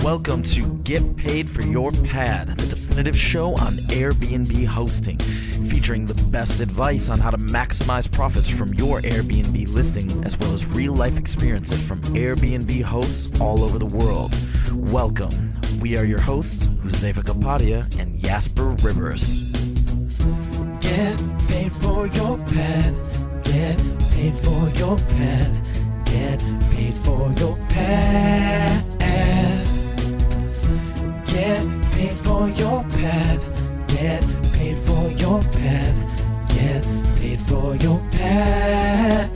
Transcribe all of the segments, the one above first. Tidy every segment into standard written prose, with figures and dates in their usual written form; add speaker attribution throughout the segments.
Speaker 1: Welcome to Get Paid for Your Pad, the definitive show on Airbnb hosting, featuring the best advice on how to maximize profits from your Airbnb listing, as well as real-life experiences from Airbnb hosts all over the world. Welcome. We are your hosts, Josefa Kapadia and Jasper Rivers.
Speaker 2: Get paid for your pad. Get paid for your pad. Get paid for your pad. Get paid for your pad. Get paid for your pad. Get paid for your pad.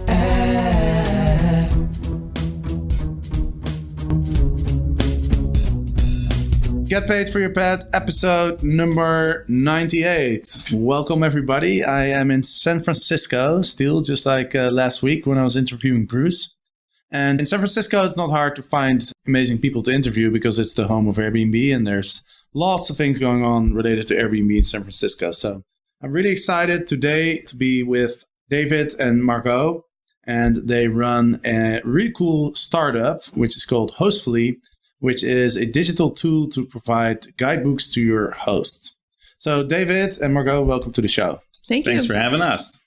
Speaker 3: Get Paid for Your Pad, episode number 98. Welcome, everybody. I am in San Francisco, still, just like last week when I was interviewing Bruce. And in San Francisco, it's not hard to find amazing people to interview because it's the home of Airbnb and there's lots of things going on related to Airbnb in San Francisco. So I'm really excited today to be with David and Margot. And they run a really cool startup, which is called Hostfully, which is a digital tool to provide guidebooks to your hosts. So David and Margot, welcome to the show.
Speaker 4: Thanks
Speaker 5: for having us.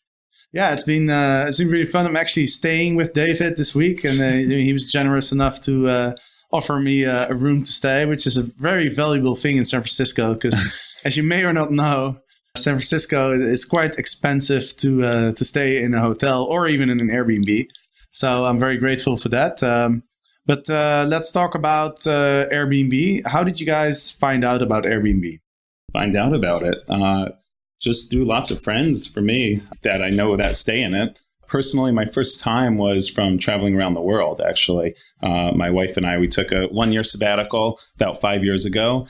Speaker 3: Yeah, it's been really fun. I'm actually staying with David this week, and he was generous enough to offer me a room to stay, which is a very valuable thing in San Francisco because, as you may or not know, San Francisco is quite expensive to stay in a hotel or even in an Airbnb. So I'm very grateful for that. But let's talk about Airbnb. How did you guys find out about Airbnb?
Speaker 5: Find out about it? Just through lots of friends for me that I know that stay in it. Personally, my first time was from traveling around the world, actually. My wife and I, we took a 1-year sabbatical about 5 years ago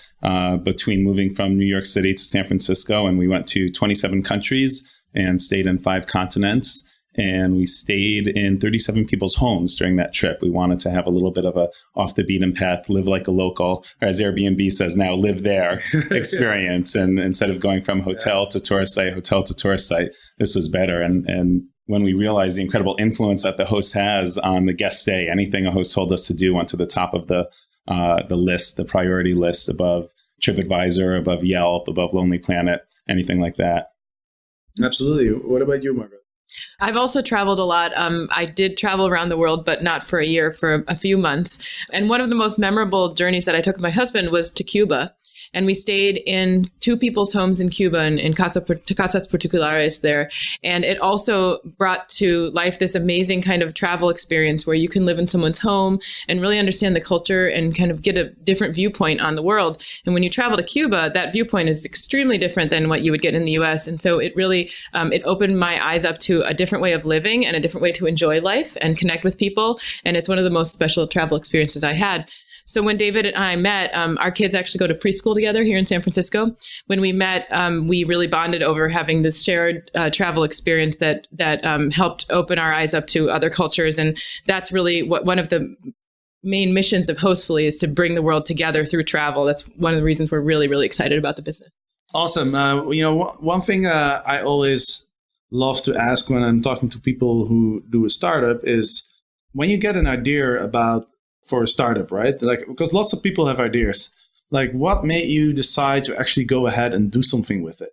Speaker 5: between moving from New York City to San Francisco. And we went to 27 countries and stayed in 5 continents. And we stayed in 37 people's homes during that trip. We wanted to have a little bit of a off the beaten path, live like a local, or as Airbnb says now, live there experience. And instead of going from hotel to tourist site, this was better. And when we realized the incredible influence that the host has on the guest stay, anything a host told us to do went to the top of the list, the priority list, above TripAdvisor, above Yelp, above Lonely Planet, anything like that.
Speaker 3: Absolutely. What about you, Margaret?
Speaker 4: I've also traveled a lot. I did travel around the world, but not for a year, for a few months. And one of the most memorable journeys that I took with my husband was to Cuba. And we stayed in 2 people's homes in Cuba and in Casas Particulares there. And it also brought to life this amazing kind of travel experience where you can live in someone's home and really understand the culture and kind of get a different viewpoint on the world. And when you travel to Cuba, that viewpoint is extremely different than what you would get in the US. And so it really, it opened my eyes up to a different way of living and a different way to enjoy life and connect with people. And it's one of the most special travel experiences I had. So when David and I met, our kids actually go to preschool together here in San Francisco. When we met, we really bonded over having this shared travel experience that helped open our eyes up to other cultures. And that's really what one of the main missions of Hostfully is to bring the world together through travel. That's one of the reasons we're really, really excited about the business. Awesome.
Speaker 3: One thing I always love to ask when I'm talking to people who do a startup is when you get an idea for a startup, right? Because lots of people have ideas. What made you decide to actually go ahead and do something with it?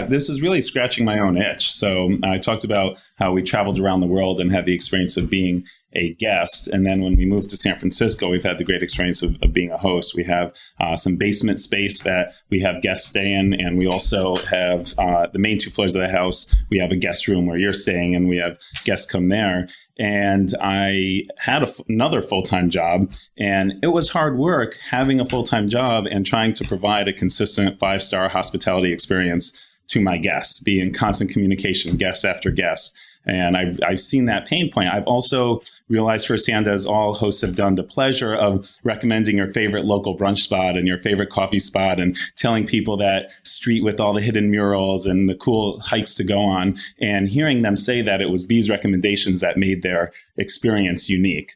Speaker 5: This is really scratching my own itch. So I talked about how we traveled around the world and had the experience of being a guest. And then when we moved to San Francisco, we've had the great experience of being a host. We have some basement space that we have guests stay in. And we also have the main 2 floors of the house. We have a guest room where you're staying and we have guests come there. And I had another full-time job, and it was hard work having a full-time job and trying to provide a consistent 5-star hospitality experience to my guests, be in constant communication, guest after guest. And I've seen that pain point. I've also realized firsthand, as all hosts have done, the pleasure of recommending your favorite local brunch spot and your favorite coffee spot and telling people that street with all the hidden murals and the cool hikes to go on, and hearing them say that it was these recommendations that made their experience unique.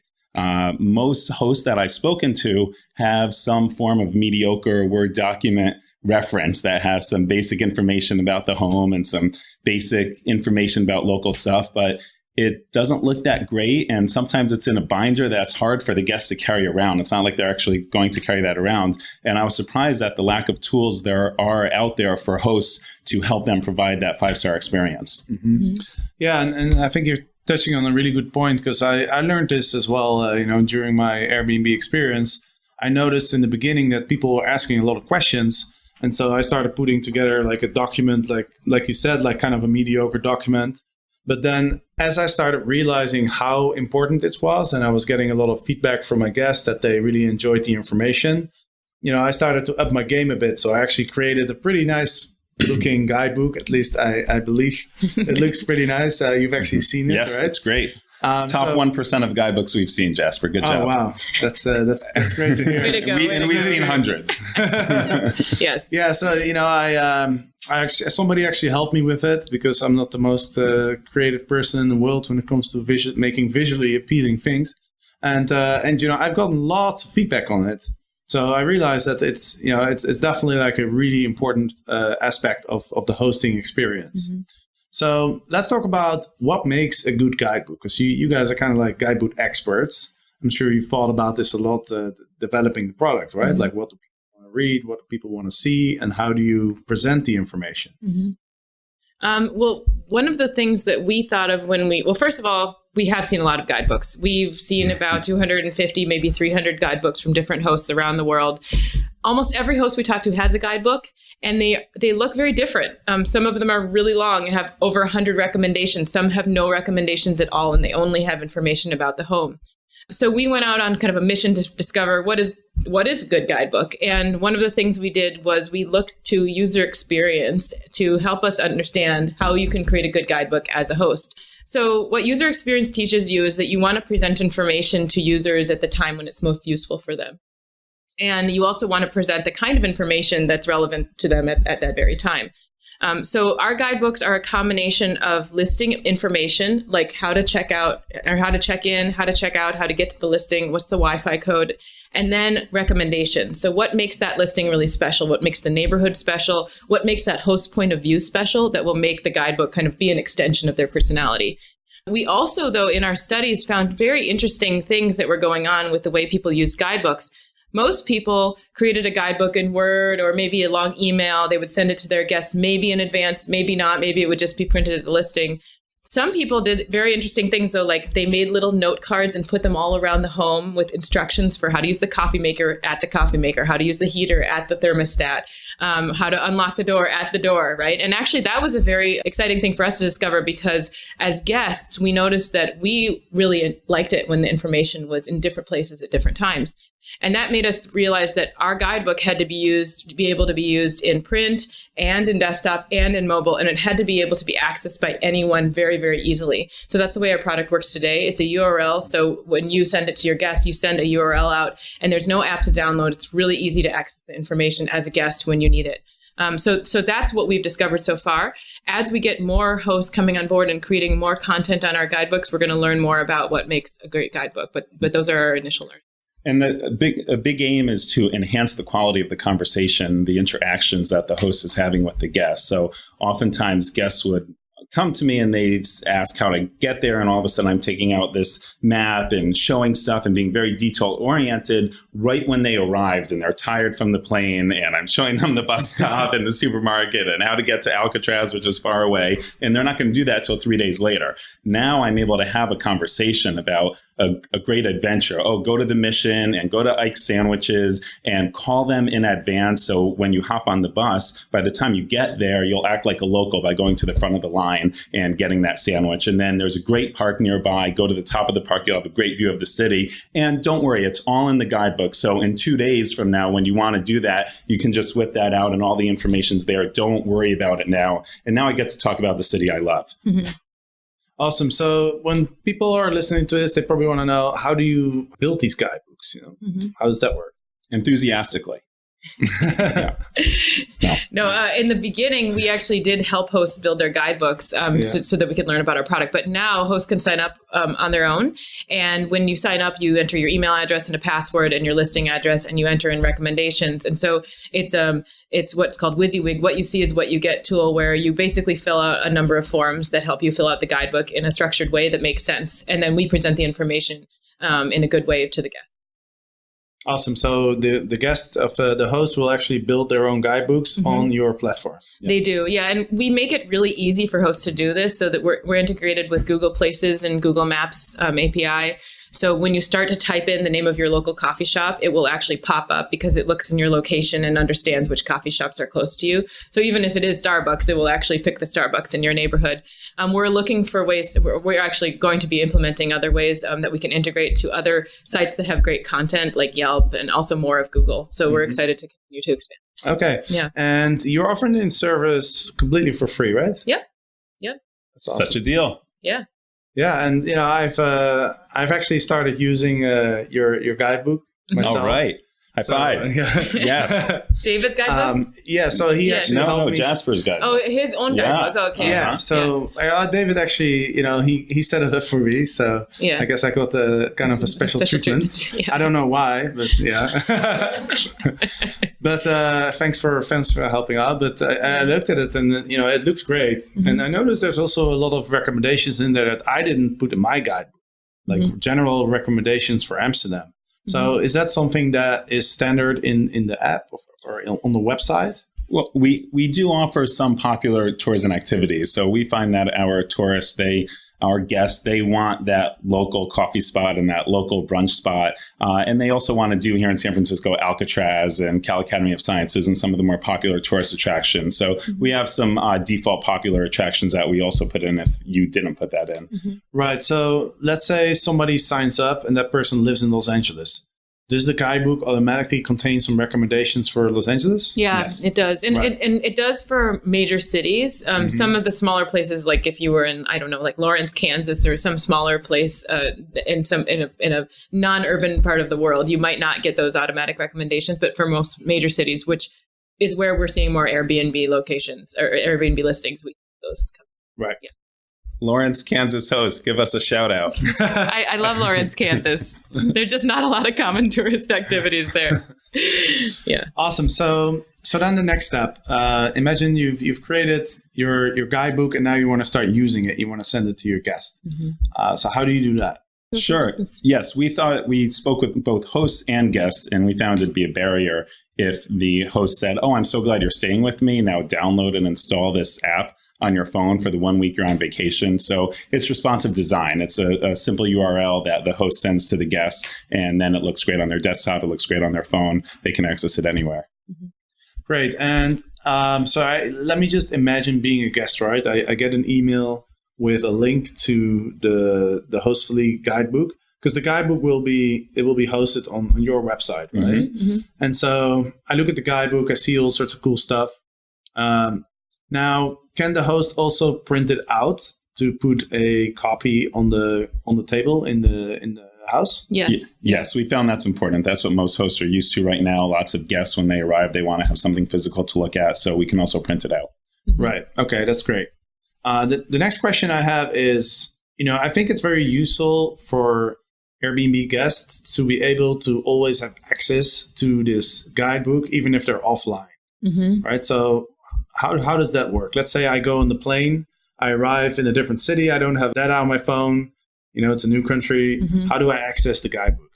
Speaker 5: Most hosts that I've spoken to have some form of mediocre Word document reference that has some basic information about the home and some basic information about local stuff, but it doesn't look that great. And sometimes it's in a binder that's hard for the guests to carry around. It's not like they're actually going to carry that around. And I was surprised at the lack of tools there are out there for hosts to help them provide that 5-star experience.
Speaker 3: Yeah, and I think you're touching on a really good point, because I learned this as well, during my Airbnb experience. I noticed in the beginning that people were asking a lot of questions. And so I started putting together like a document, like you said, like kind of a mediocre document. But then as I started realizing how important this was, and I was getting a lot of feedback from my guests that they really enjoyed the information, I started to up my game a bit. So I actually created a pretty nice looking guidebook. At least I believe it looks pretty nice. You've actually seen it,
Speaker 5: yes,
Speaker 3: right?
Speaker 5: It's great. Top 1% of guidebooks we've seen, Jasper. Good job.
Speaker 3: Oh, wow. That's great to hear.
Speaker 4: Way to go.
Speaker 5: We've seen hundreds.
Speaker 4: Yes.
Speaker 3: Yeah. So, somebody actually helped me with it, because I'm not the most creative person in the world when it comes to making visually appealing things. And I've gotten lots of feedback on it. So I realized that it's definitely like a really important aspect of the hosting experience. Mm-hmm. So let's talk about what makes a good guidebook, because you guys are kind of like guidebook experts. I'm sure you've thought about this a lot developing the product, right? Mm-hmm. Like, what do people want to read? What do people want to see? And how do you present the information?
Speaker 4: Mm-hmm. Well, one of the things that we thought of first of all, we have seen a lot of guidebooks. We've seen about 250, maybe 300 guidebooks from different hosts around the world. Almost every host we talk to has a guidebook, and they look very different. Some of them are really long and have over 100 recommendations. Some have no recommendations at all, and they only have information about the home. So we went out on kind of a mission to discover what is a good guidebook. And one of the things we did was we looked to user experience to help us understand how you can create a good guidebook as a host. So what user experience teaches you is that you want to present information to users at the time when it's most useful for them. And you also want to present the kind of information that's relevant to them at that very time. So our guidebooks are a combination of listing information, like how to check out or how to check in, how to check out, how to get to the listing, what's the Wi-Fi code, and then recommendations. So what makes that listing really special? What makes the neighborhood special? What makes that host point of view special that will make the guidebook kind of be an extension of their personality? We also, though, in our studies found very interesting things that were going on with the way people use guidebooks. Most people created a guidebook in Word or maybe a long email. They would send it to their guests, maybe in advance, maybe not. Maybe it would just be printed at the listing. Some people did very interesting things, though, like they made little note cards and put them all around the home with instructions for how to use the coffee maker at the coffee maker, how to use the heater at the thermostat, how to unlock the door at the door, right? And actually, that was a very exciting thing for us to discover, because as guests, we noticed that we really liked it when the information was in different places at different times. And that made us realize that our guidebook had to be able to be used in print and in desktop and in mobile, and it had to be able to be accessed by anyone very, very easily. So that's the way our product works today. It's a URL. So when you send it to your guest, you send a URL out, and there's no app to download. It's really easy to access the information as a guest when you need it. So that's what we've discovered so far. As we get more hosts coming on board and creating more content on our guidebooks, we're going to learn more about what makes a great guidebook. But those are our initial learnings.
Speaker 5: And a big aim is to enhance the quality of the conversation, the interactions that the host is having with the guest. So oftentimes guests would come to me and they'd ask how to get there, and all of a sudden I'm taking out this map and showing stuff and being very detail oriented right when they arrived, and they're tired from the plane, and I'm showing them the bus stop and the supermarket and how to get to Alcatraz, which is far away, and they're not going to do that till 3 days later. Now I'm able to have a conversation about a great adventure. Oh, go to the Mission and go to Ike's Sandwiches and call them in advance. So when you hop on the bus, by the time you get there, you'll act like a local by going to the front of the line and getting that sandwich. And then there's a great park nearby. Go to the top of the park. You'll have a great view of the city. And don't worry, it's all in the guidebook. So in 2 days from now, when you want to do that, you can just whip that out and all the information's there. Don't worry about it now. And now I get to talk about the city I love.
Speaker 4: Mm-hmm.
Speaker 3: Awesome. So when people are listening to this, they probably want to know, how do you build these guidebooks?
Speaker 4: Mm-hmm.
Speaker 3: How does that work?
Speaker 5: Enthusiastically.
Speaker 4: No, in the beginning, we actually did help hosts build their guidebooks so that we could learn about our product. But now hosts can sign up on their own. And when you sign up, you enter your email address and a password and your listing address, and you enter in recommendations. And so it's what's called WYSIWYG, what you see is what you get tool, where you basically fill out a number of forms that help you fill out the guidebook in a structured way that makes sense. And then we present the information in a good way to the guest.
Speaker 3: Awesome. So the guest of the host will actually build their own guidebooks on your platform.
Speaker 4: Yes. They do. Yeah. And we make it really easy for hosts to do this so that we're integrated with Google Places and Google Maps API. So when you start to type in the name of your local coffee shop, it will actually pop up because it looks in your location and understands which coffee shops are close to you. So even if it is Starbucks, it will actually pick the Starbucks in your neighborhood. We're looking for ways, we're actually going to be implementing other ways that we can integrate to other sites that have great content like Yelp and also more of Google. So we're excited to continue to expand.
Speaker 3: Okay.
Speaker 4: Yeah.
Speaker 3: And you're offering the service completely for free, right?
Speaker 4: Yep.
Speaker 3: That's awesome.
Speaker 5: Such a deal.
Speaker 4: Yeah.
Speaker 3: Yeah, and I've actually started using your guidebook myself.
Speaker 5: All right. High five. Yes.
Speaker 4: David's guidebook?
Speaker 3: So he actually helped me.
Speaker 5: Jasper's guidebook.
Speaker 4: Oh, his own guidebook. Okay.
Speaker 3: Yeah. So David actually, he set it up for me. So I guess I got kind of a special treatment. Yeah. I don't know why, but yeah. But thanks for helping out. But I looked at it, and it looks great. And I noticed there's also a lot of recommendations in there that I didn't put in my guidebook, like general recommendations for Amsterdam. So is that something that is standard in the app or on the website?
Speaker 5: Well, we do offer some popular tours and activities. So we find that our tourists, our guests, they want that local coffee spot and that local brunch spot. And they also want to do here in San Francisco, Alcatraz and Cal Academy of Sciences and some of the more popular tourist attractions. So we have some default popular attractions that we also put in if you didn't put that in.
Speaker 3: Right. So let's say somebody signs up and that person lives in Los Angeles. Does the guidebook automatically contain some recommendations for Los Angeles?
Speaker 4: Yeah, yes. It does. And, and it does for major cities. Some of the smaller places, like if you were in, I don't know, like Lawrence, Kansas, or some smaller place in a non-urban part of the world, you might not get those automatic recommendations. But for most major cities, which is where we're seeing more Airbnb locations or Airbnb listings, we those.
Speaker 3: Right.
Speaker 4: Yeah.
Speaker 5: Lawrence, Kansas host, give us a shout out.
Speaker 4: I love Lawrence, Kansas. There's just not a lot of common tourist activities there. Yeah.
Speaker 3: Awesome. So then the next step, imagine you've created your guidebook and now you want to start using it. You want to send it to your guest. So how do you do that?
Speaker 5: Sure. Yes. We spoke with both hosts and guests, and we found it'd be a barrier if the host said, "Oh, I'm so glad you're staying with me. Now download and install this app on your phone for the 1 week you're on vacation." So it's responsive design. It's a simple URL that the host sends to the guests, and then it looks great on their desktop. It looks great on their phone. They can access it anywhere.
Speaker 3: Great. And let me just imagine being a guest, right? I get an email with a link to the Hostfully guidebook, because the guidebook will be hosted on your website, right? And so I look at the guidebook, I see all sorts of cool stuff. Now, can the host also print it out to put a copy on the table in the house?
Speaker 4: Yes.
Speaker 5: Yes, we found that's important. That's what most hosts are used to right now. Lots of guests, when they arrive, they want to have something physical to look at, so we can also print it out.
Speaker 3: Right. Okay, that's great. The next question I have is, I think it's very useful for Airbnb guests to be able to always have access to this guidebook, even if they're offline. Right. So how does that work? Let's say I go on the plane, I arrive in a different city, I don't have data on my phone, it's a new country. How do I access the guidebook?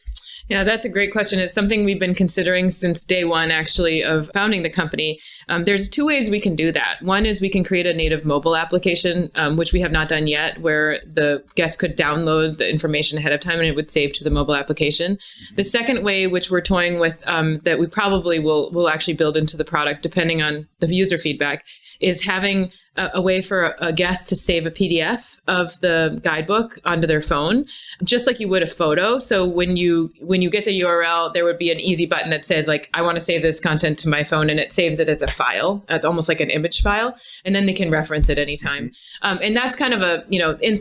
Speaker 4: Yeah, that's a great question. It's something we've been considering since day one, actually, of founding the company. There's two ways we can do that. One is we can create a native mobile application, which we have not done yet, where the guest could download the information ahead of time and it would save to the mobile application. The second way, which we're toying with, that we probably will actually build into the product, depending on the user feedback, is having a way for a guest to save a PDF of the guidebook onto their phone, just like you would a photo. So when you get the URL, there would be an easy button that says, like, I want to save this content to my phone, and it saves it as a file, as almost like an image file, and then they can reference it anytime. And that's kind of in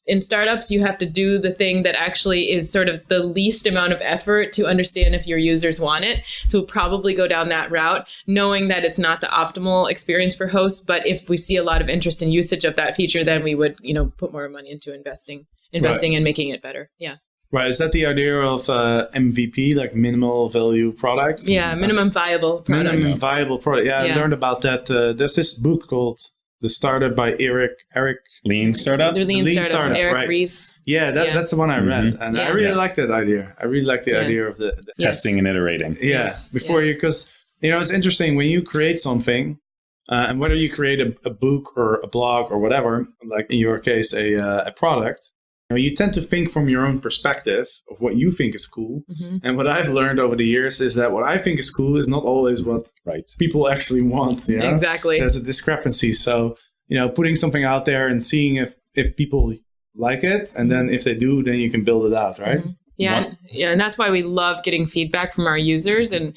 Speaker 4: in startups, you have to do the thing that actually is sort of the least amount of effort to understand if your users want it. So we'll probably go down that route, knowing that it's not the optimal experience for hosts. But if we see a lot of interest in usage of that feature, then we would, put more money into investing and making it better. Yeah.
Speaker 3: Right. Is that the idea of MVP, like minimal value product?
Speaker 4: Yeah, minimum viable product.
Speaker 3: Minimum viable product. Yeah, I learned about that. There's this book called The Startup by Eric.
Speaker 5: Lean Startup?
Speaker 4: The Lean Startup, Eric
Speaker 3: right.
Speaker 4: Ries.
Speaker 3: Yeah, that's the one I read. And I really like that idea. I really like the idea of the
Speaker 5: testing and iterating.
Speaker 3: Yeah, before you, because, it's interesting when you create something, and whether you create a book or a blog or whatever, like in your case, a product, you tend to think from your own perspective of what you think is cool. Mm-hmm. And what I've learned over the years is that what I think is cool is not always what people actually want.
Speaker 4: Exactly.
Speaker 3: There's a discrepancy. So, putting something out there and seeing if people like it. And then if they do, then you can build it out, right?
Speaker 4: Mm-hmm. Yeah. And that's why we love getting feedback from our users. And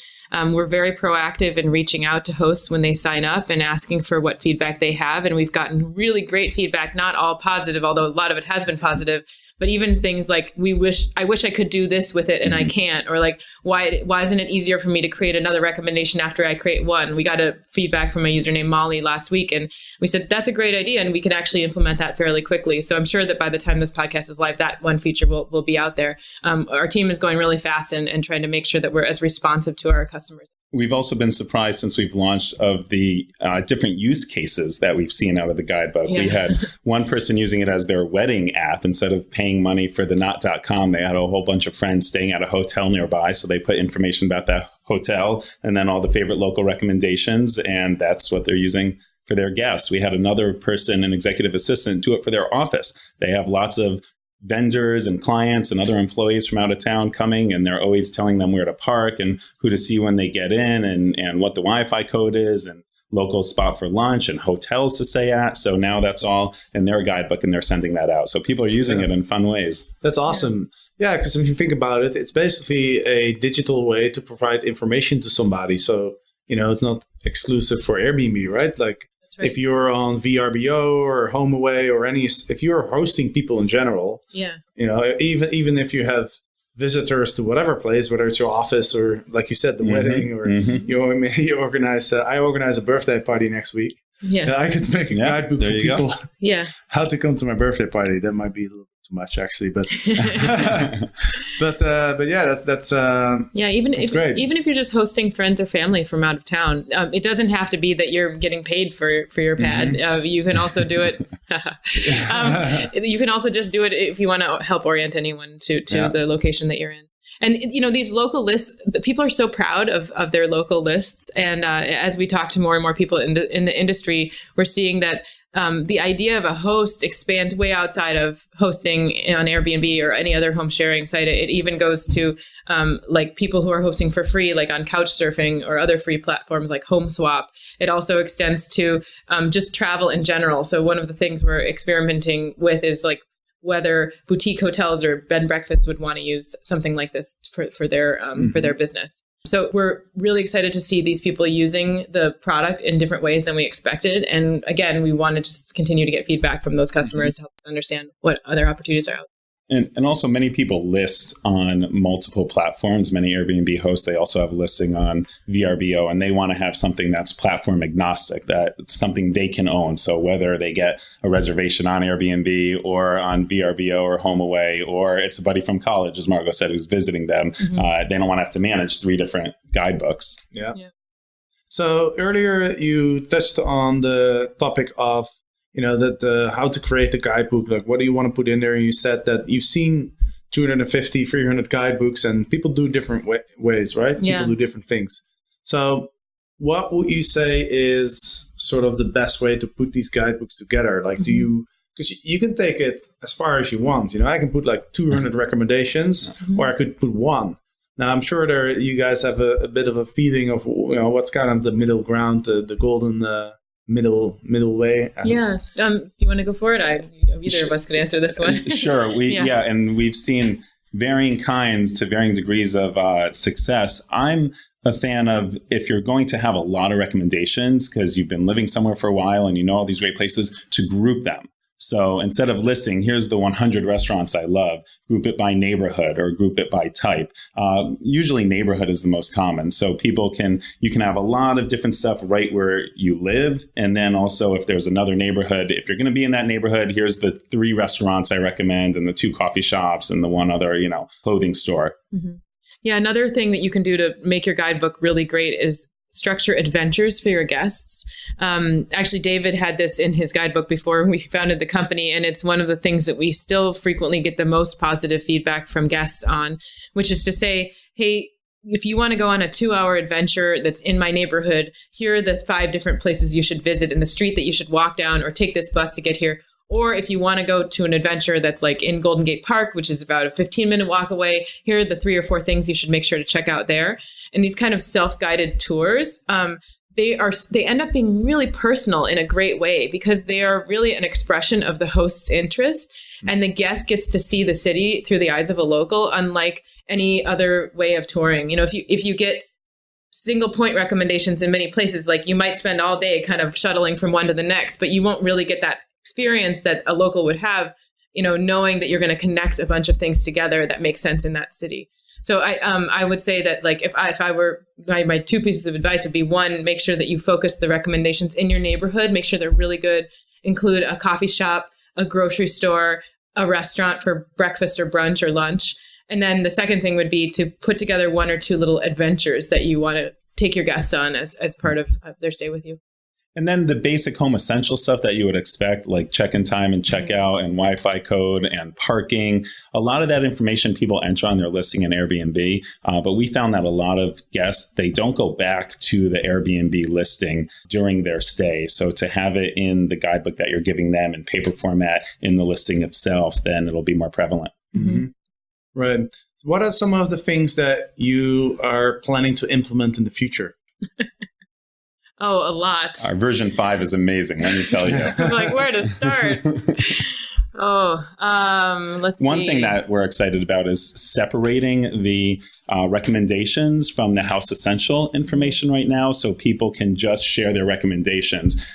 Speaker 4: we're very proactive in reaching out to hosts when they sign up and asking for what feedback they have. And we've gotten really great feedback, not all positive, although a lot of it has been positive. But even things like, I wish I could do this with it and I can't, or like, why isn't it easier for me to create another recommendation after I create one? We got a feedback from a user named Molly last week, and we said, that's a great idea, and we can actually implement that fairly quickly. So I'm sure that by the time this podcast is live, that one feature will be out there. Our team is going really fast and trying to make sure that we're as responsive to our customers.
Speaker 5: We've also been surprised since we've launched of the different use cases that we've seen out of the guidebook. Yeah. We had one person using it as their wedding app. Instead of paying money for the not.com, they had a whole bunch of friends staying at a hotel nearby. So they put information about that hotel and then all the favorite local recommendations. And that's what they're using for their guests. We had another person, an executive assistant, do it for their office. They have lots of vendors and clients and other employees from out of town coming, and they're always telling them where to park and who to see when they get in and what the Wi-Fi code is and local spot for lunch and hotels to stay at. So now that's all in their guidebook and they're sending that out. So people are using it in fun ways.
Speaker 3: That's awesome. Yeah, because if you think about it, it's basically a digital way to provide information to somebody. So, it's not exclusive for Airbnb, right? Like, right. If you're on VRBO or HomeAway or if you're hosting people in general, even if you have visitors to whatever place, whether it's your office or, like you said, the wedding, or you organize. I organize a birthday party next week. Yeah, I could make a guidebook for people. How to come to my birthday party. That might be a little too much, actually, but but yeah, that's
Speaker 4: even
Speaker 3: that's great.
Speaker 4: Even if you're just hosting friends or family from out of town, it doesn't have to be that you're getting paid for your pad. You can also do it. You can also just do it if you want to help orient anyone to the location that you're in. And, these local lists, the people are so proud of their local lists. And as we talk to more and more people in the industry, we're seeing that the idea of a host expands way outside of hosting on Airbnb or any other home sharing site. It even goes to like people who are hosting for free, like on Couchsurfing or other free platforms like HomeSwap. It also extends to just travel in general. So one of the things we're experimenting with is like whether boutique hotels or bed and breakfasts would want to use something like this for their business. So we're really excited to see these people using the product in different ways than we expected. And again, we want to just continue to get feedback from those customers to help us understand what other opportunities are out there.
Speaker 5: And also many people list on multiple platforms. Many Airbnb hosts, they also have a listing on VRBO, and they want to have something that's platform agnostic, that's something they can own. So whether they get a reservation on Airbnb or on VRBO or HomeAway, or it's a buddy from college, as Margot said, who's visiting them, they don't want to have to manage 3 different guidebooks.
Speaker 3: Yeah. So earlier you touched on the topic of how to create the guidebook, like what do you want to put in there? And you said that you've seen 250, 300 guidebooks and people do different ways, right?
Speaker 4: Yeah.
Speaker 3: People do different things. So what would you say is sort of the best way to put these guidebooks together? Like, because you can take it as far as you want. I can put like 200 recommendations or I could put one. Now, I'm sure you guys have a bit of a feeling of, what's kind of the middle ground, the golden middle way.
Speaker 4: Do you want to go for it? Either of us could answer this one.
Speaker 5: Sure. And we've seen varying kinds to varying degrees of success. I'm a fan of, if you're going to have a lot of recommendations because you've been living somewhere for a while and you know all these great places, to group them. So instead of listing, here's the 100 restaurants I love, group it by neighborhood or group it by type. Usually neighborhood is the most common. So you can have a lot of different stuff right where you live. And then also if there's another neighborhood, if you're going to be in that neighborhood, here's the 3 restaurants I recommend and the 2 coffee shops and the 1 other, clothing store.
Speaker 4: Mm-hmm. Yeah. Another thing that you can do to make your guidebook really great is structure adventures for your guests. Actually, David had this in his guidebook before we founded the company, and it's one of the things that we still frequently get the most positive feedback from guests on, which is to say, hey, if you want to go on a 2-hour adventure that's in my neighborhood, here are the 5 different places you should visit and the street that you should walk down or take this bus to get here. Or if you want to go to an adventure that's like in Golden Gate Park, which is about a 15-minute walk away, here are the 3 or 4 things you should make sure to check out there. And these kind of self-guided tours, they end up being really personal in a great way because they are really an expression of the host's interest, and the guest gets to see the city through the eyes of a local, unlike any other way of touring. If you get single point recommendations in many places, like you might spend all day kind of shuttling from one to the next, but you won't really get that experience that a local would have, knowing that you're going to connect a bunch of things together that make sense in that city. So I would say that like if I were my 2 pieces of advice would be 1, make sure that you focus the recommendations in your neighborhood, make sure they're really good, include a coffee shop, a grocery store, a restaurant for breakfast or brunch or lunch. And then the second thing would be to put together 1 or 2 little adventures that you want to take your guests on as part of their stay with you.
Speaker 5: And then the basic home essential stuff that you would expect, like check-in time and check-out and Wi-Fi code and parking. A lot of that information people enter on their listing in Airbnb. But we found that a lot of guests, they don't go back to the Airbnb listing during their stay. So to have it in the guidebook that you're giving them in paper format in the listing itself, then it'll be more prevalent.
Speaker 3: Mm-hmm. Right. What are some of the things that you are planning to implement in the future?
Speaker 4: Oh, a lot.
Speaker 5: Our version 5 is amazing, let me tell you.
Speaker 4: I'm like, where to start? Let's see.
Speaker 5: One thing that we're excited about is separating the recommendations from the house essential information right now, so people can just share their recommendations.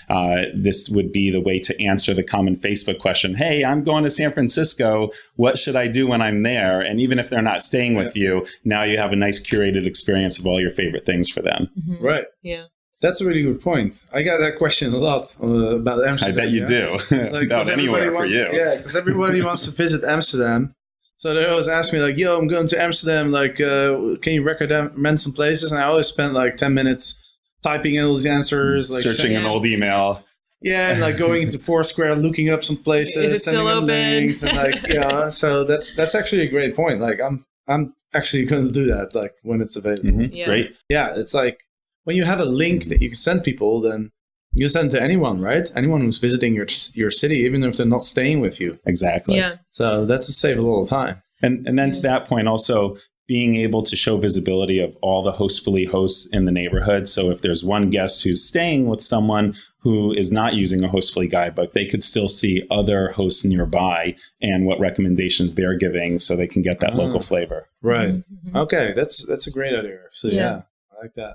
Speaker 5: This would be the way to answer the common Facebook question, hey, I'm going to San Francisco. What should I do when I'm there? And even if they're not staying with you, now you have a nice curated experience of all your favorite things for them.
Speaker 4: Mm-hmm.
Speaker 3: Right.
Speaker 4: Yeah.
Speaker 3: That's a really good point. I got that question a lot about Amsterdam.
Speaker 5: I bet you do. About anywhere for you.
Speaker 3: Yeah, because everybody wants to visit Amsterdam. So they always ask me like, yo, I'm going to Amsterdam. Like, can you recommend some places? And I always spend like 10 minutes typing in all these answers. Like
Speaker 5: searching an old email.
Speaker 3: Yeah, and like going into Foursquare, looking up some places, sending them links. And like, so that's actually a great point. Like, I'm actually going to do that like when it's available.
Speaker 5: Mm-hmm. Yeah. Great.
Speaker 3: Yeah, it's like, when you have a link that you can send people, then you send it to anyone, right? Anyone who's visiting your city, even if they're not staying with you.
Speaker 5: Exactly.
Speaker 4: Yeah.
Speaker 3: So that just saves a lot of time.
Speaker 5: And then to that point, also being able to show visibility of all the Hostfully hosts in the neighborhood. So if there's one guest who's staying with someone who is not using a Hostfully guidebook, they could still see other hosts nearby and what recommendations they're giving, so they can get that local flavor.
Speaker 3: Right.
Speaker 4: Mm-hmm.
Speaker 3: Okay, that's a great idea. So yeah, I like that.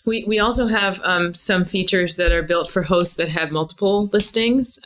Speaker 4: We also have some features that are built for hosts that have multiple listings.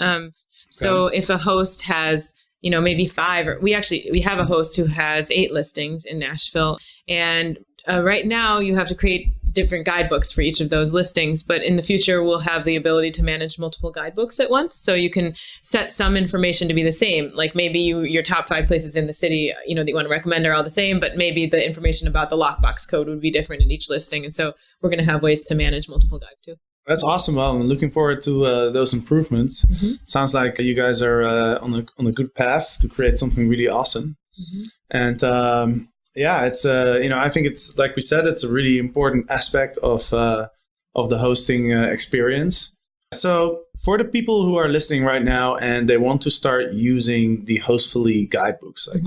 Speaker 4: So if a host has, maybe 5, or we have a host who has 8 listings in Nashville. And right now you have to create different guidebooks for each of those listings. But in the future, we'll have the ability to manage multiple guidebooks at once. So you can set some information to be the same. Like maybe your top 5 places in the city, that you want to recommend are all the same, but maybe the information about the lockbox code would be different in each listing. And so we're going to have ways to manage multiple guides too.
Speaker 3: That's awesome. Well, I'm looking forward to those improvements. Mm-hmm. Sounds like you guys are on a good path to create something really awesome. Mm-hmm. And it's I think it's, like we said, it's a really important aspect of the hosting experience. So for the people who are listening right now and they want to start using the Hostfully guidebooks, like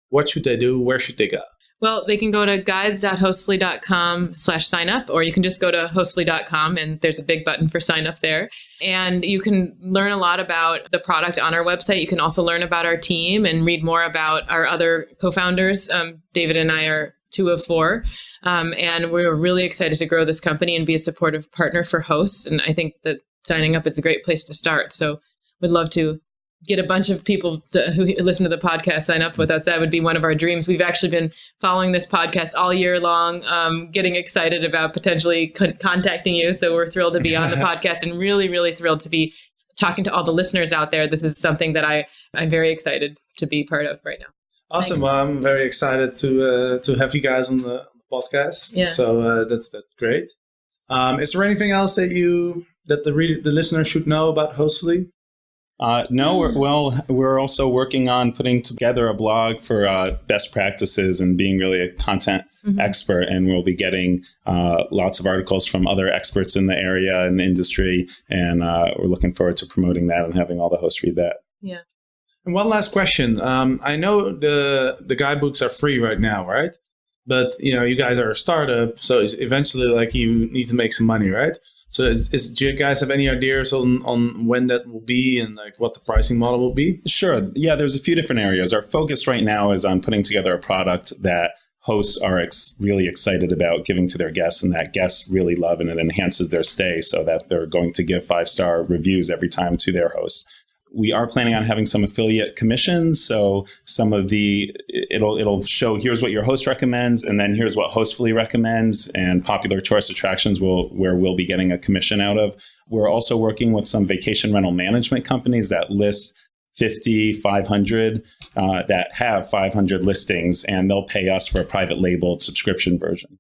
Speaker 3: what should they do? Where should they go?
Speaker 4: Well, they can go to guides.hostfully.com/sign up, or you can just go to hostfully.com and there's a big button for sign up there. And you can learn a lot about the product on our website. You can also learn about our team and read more about our other co-founders. David and I are 2 of 4. And we're really excited to grow this company and be a supportive partner for hosts. And I think that signing up is a great place to start. So we'd love to get a bunch of people who listen to the podcast sign up with us. That would be one of our dreams. We've actually been following this podcast all year long, getting excited about potentially contacting you. So we're thrilled to be on the podcast and really, really thrilled to be talking to all the listeners out there. This is something that I'm very excited to be part of right now.
Speaker 3: Awesome.
Speaker 4: Thanks.
Speaker 3: Well, I'm very excited to have you guys on the podcast.
Speaker 4: Yeah.
Speaker 3: So that's great. Is there anything else that the listener should know about Hostfully?
Speaker 5: No, we're also working on putting together a blog for best practices and being really a content expert. And we'll be getting lots of articles from other experts in the area and the industry. And we're looking forward to promoting that and having all the hosts read that.
Speaker 4: Yeah.
Speaker 3: And one last question. I know the guidebooks are free right now, right? But you guys are a startup, so eventually, like, you need to make some money, right? So, do you guys have any ideas on when that will be and like what the pricing model will be?
Speaker 5: Sure. Yeah, there's a few different areas. Our focus right now is on putting together a product that hosts are really excited about giving to their guests, and that guests really love, and it enhances their stay so that they're going to give 5-star reviews every time to their hosts. We are planning on having some affiliate commissions. So some of it'll show here's what your host recommends, and then here's what Hostfully recommends, and popular tourist attractions where we'll be getting a commission out of. We're also working with some vacation rental management companies that list 50, 500, that have 500 listings, and they'll pay us for a private labeled subscription version.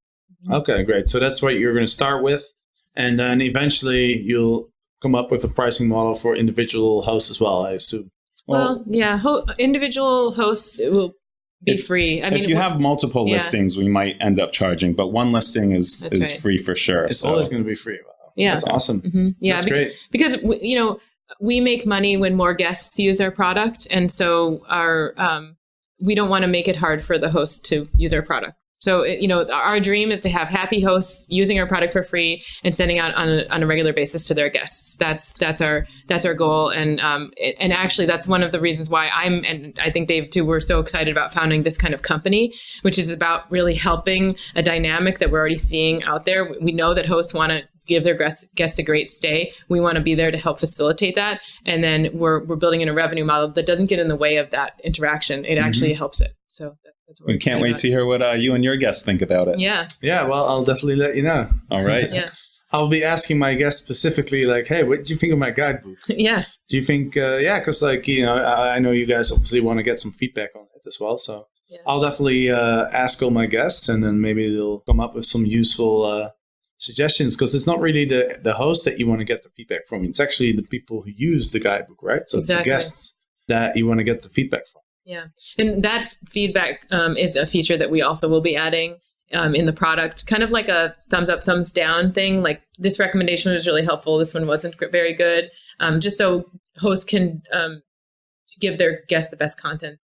Speaker 3: Okay, great. So that's what you're going to start with. And then eventually you'll come up with a pricing model for individual hosts as well, I assume.
Speaker 4: Well, yeah, individual hosts will be free. I mean,
Speaker 5: if you have multiple listings, we might end up charging, but one listing is
Speaker 4: right.
Speaker 5: free for sure.
Speaker 3: It's always going to be free. Wow.
Speaker 4: Yeah,
Speaker 3: that's awesome.
Speaker 4: Mm-hmm. Yeah,
Speaker 3: that's great.
Speaker 4: Because we make money when more guests use our product, and so we don't want to make it hard for the host to use our product. So, our dream is to have happy hosts using our product for free and sending out on a regular basis to their guests. That's our goal. And actually, that's one of the reasons why and I think Dave too, we're so excited about founding this kind of company, which is about really helping a dynamic that we're already seeing out there. We know that hosts want to give their guests a great stay. We want to be there to help facilitate that. And then we're building in a revenue model that doesn't get in the way of that interaction. It actually helps it. So that's what
Speaker 5: we can't wait to hear what you and your guests think about it.
Speaker 4: Yeah.
Speaker 3: Yeah. Well, I'll definitely let you know.
Speaker 5: All right.
Speaker 4: Yeah.
Speaker 3: I'll be asking my guests specifically, like, hey, what did you think of my guidebook?
Speaker 4: Yeah.
Speaker 3: Do you think, because I know you guys obviously want to get some feedback on it as well. So I'll definitely ask all my guests, and then maybe they'll come up with some useful suggestions, because it's not really the host that you want to get the feedback from. It's actually the people who use the guidebook, right? So it's the guests that you want to get the feedback from.
Speaker 4: Yeah. And that feedback is a feature that we also will be adding in the product, kind of like a thumbs up, thumbs down thing. Like, this recommendation was really helpful. This one wasn't very good. Just so hosts can give their guests the best content,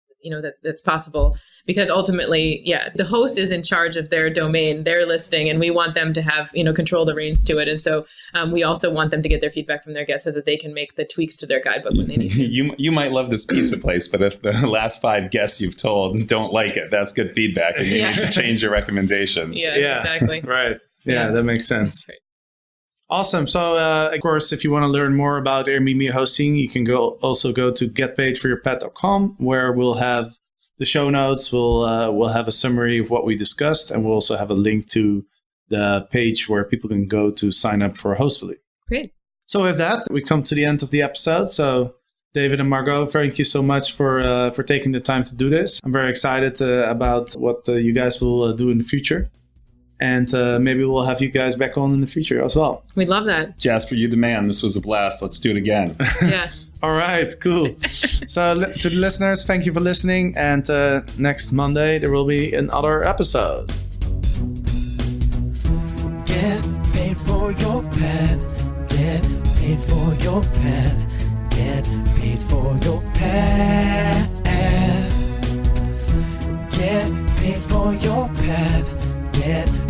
Speaker 4: that's possible. Because ultimately, the host is in charge of their domain, their listing, and we want them to have, control the reins to it. And so we also want them to get their feedback from their guests so that they can make the tweaks to their guidebook when they need to.
Speaker 5: You might love this pizza place, but if the last 5 guests you've told don't like it, that's good feedback, and you need to change your recommendations.
Speaker 4: Yeah, exactly.
Speaker 3: Right. Yeah, that makes sense.
Speaker 4: Great.
Speaker 3: Awesome. So, of course, if you want to learn more about Airbnb hosting, you can also go to getpaidforyourpet.com, where we'll have the show notes. We'll have a summary of what we discussed, and we'll also have a link to the page where people can go to sign up for Hostfully.
Speaker 4: Great.
Speaker 3: So with that, we come to the end of the episode. So David and Margot, thank you so much for taking the time to do this. I'm very excited about what you guys will do in the future. And maybe we'll have you guys back on in the future as well.
Speaker 4: We'd love that.
Speaker 5: Jasper, you the man. This was a blast. Let's do it again.
Speaker 4: Yeah.
Speaker 3: All right, cool. So to the listeners, thank you for listening. And next Monday, there will be another episode.
Speaker 2: Get paid for your pet. Get paid for your pet. Get paid for your pet. Get paid for your pet. Get